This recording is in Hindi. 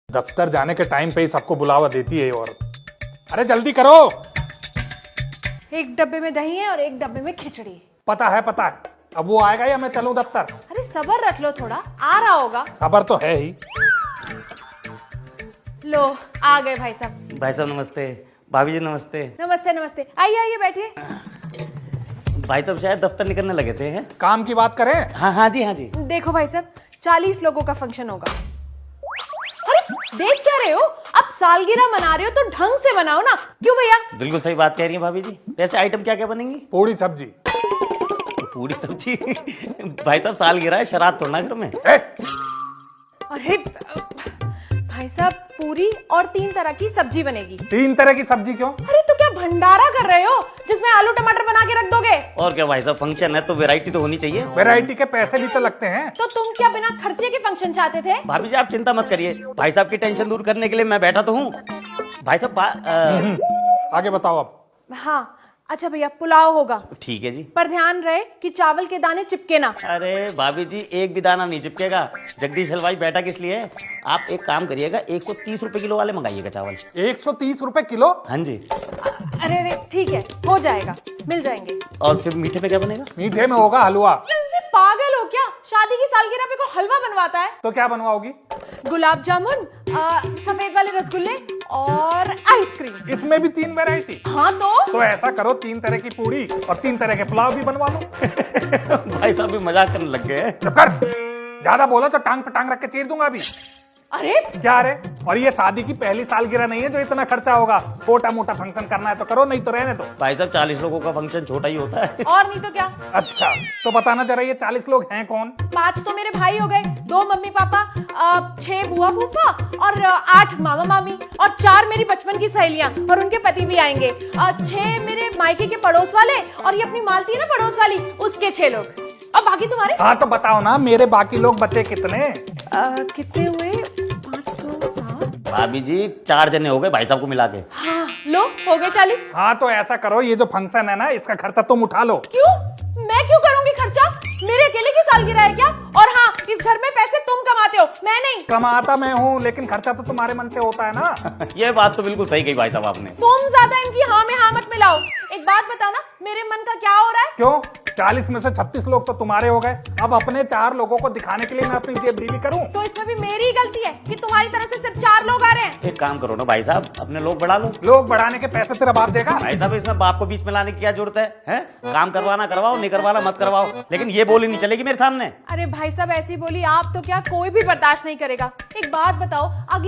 दफ्तर जाने के टाइम पे ही सबको बुलावा देती है और अरे जल्दी करो। एक डब्बे में दही है और एक डब्बे में खिचड़ी। पता है पता है। अब वो आएगा या मैं चलूं दफ्तर? अरे सब्र रख लो थोड़ा, आ रहा होगा। सबर तो है ही। लो आ गए भाई साहब। भाई साहब नमस्ते। भाभी जी नमस्ते। नमस्ते नमस्ते, आइए आइए बैठिए। भाई साहब शायद दफ्तर निकलने लगे थे हैं? काम की बात करें? हाँ हाँ जी हाँ जी। देखो भाई साहब, 40 लोगों का फंक्शन होगा। अरे देख क्या रहे हो, अब सालगिरह मना रहे हो तो ढंग से मनाओ ना। क्यों भैया? बिल्कुल सही बात कह रही है भाभी जी। वैसे आइटम क्या क्या बनेंगी? पूरी सब्जी। पूरी सब्जी? भाई साहब सालगिरह है, श्राद्ध थोड़ा घर में। अरे भाई साहब, पूरी और 3 तरह की सब्जी बनेगी। 3 तरह की सब्जी क्यों? अरे तो क्या भंडारा कर रहे हो जिसमें आलू टमाटर बना के रख दोगे? और क्या भाई साहब, फंक्शन है तो वैरायटी तो होनी चाहिए। वैरायटी के पैसे भी तो लगते हैं। तो तुम क्या बिना खर्चे के फंक्शन चाहते थे? भाभी जी आप चिंता मत करिए, भाई साहब की टेंशन दूर करने के लिए मैं बैठा तो हूँ। भाई साहब आगे बताओ अब। हाँ अच्छा भैया, पुलाव होगा। ठीक है जी। पर ध्यान रहे कि चावल के दाने चिपके ना। अरे भाभी जी एक भी दाना नहीं चिपकेगा। जगदीश हलवाई बैठा किस लिए है? आप एक काम करिएगा, 130 रुपए किलो वाले मंगाइएगा चावल। 130 रुपए किलो? हाँ जी। अरे अरे ठीक है, हो जाएगा, मिल जाएंगे। और फिर मीठे में क्या बनेगा? मीठे में होगा हलवा। अरे पागल हो क्या? शादी की सालगिरह पे कोई हलवा बनवाता है? तो क्या बनवाओगी? गुलाब जामुन, सफेद वाले रसगुल्ले और आइसक्रीम। इसमें भी 3 वैरायटी? हाँ तो ऐसा करो, 3 तरह की पूरी और 3 तरह के पुलाव भी बनवा लो। भाई साहब भी मजाक करने लग गए हैं। चुप कर, ज्यादा बोला तो टांग पे टांग रख के चीर दूंगा अभी। अरे क्या रे? और ये शादी की पहली सालगिरह नहीं है जो इतना खर्चा होगा। छोटा मोटा फंक्शन करना है तो करो, नहीं तो रहने दो। भाई साहब 40 लोगों का फंक्शन छोटा ही होता है। और नहीं तो क्या। अच्छा तो बताना जरा, ये 40 लोग हैं कौन? 5 तो मेरे भाई हो गए, 2 मम्मी पापा, 6 बुआ फूफा और 8 मामा मामी और 4 मेरी बचपन की सहेलियां और उनके पति भी आएंगे। 6 मेरे मायके के पड़ोस वाले और ये अपनी मालती है ना पड़ोस वाली, उसके 6 लोग। अब बाकी तुम्हारे? हाँ तो बताओ ना, मेरे बाकी लोग बचे कितने? कितने हुए? 5 2 7। भाभी जी 4 जने हो गए भाई साहब को मिला के। हाँ लो हो गए 40। हाँ तो ऐसा करो, ये जो फंक्शन है ना, इसका खर्चा तुम उठा लो। क्यों? मैं क्यों करूंगी खर्चा? मेरे अकेले की सालगिरह है क्या? और हाँ, इस घर में पैसे तुम कमाते हो, मैं नहीं। कमाता मैं हूँ, लेकिन खर्चा तो तुम्हारे मन से होता है ना। ये बात तो बिल्कुल सही कही भाई साहब आपने। तुम ज्यादा इनकी हाँ में हाँ मत मिलाओ। एक बात बताओ ना, मेरे मन का क्या हो रहा है? क्यों? 40 में से 36 लोग तो तुम्हारे हो गए। अब अपने 4 लोगों को दिखाने के लिए मैं अपनी जेब ढीली करूं? तो इसमें भी मेरी गलती है कि तुम्हारी तरफ से सिर्फ 4 लोग आ रहे हैं। एक काम करो ना भाई साहब, अपने लोग बढ़ा लो। लोग बढ़ाने के पैसे तेरा बाप देगा? भाई साहब इसमें बाप को बीच में लाने की क्या जरूरत है? हैं? काम करवाना करवाओ, नहीं करवाना मत करवाओ, लेकिन ये बोली नहीं चलेगी मेरे सामने। अरे भाई साहब ऐसी बोली आप तो क्या कोई भी बर्दाश्त नहीं करेगा। एक बात बताओ, अगला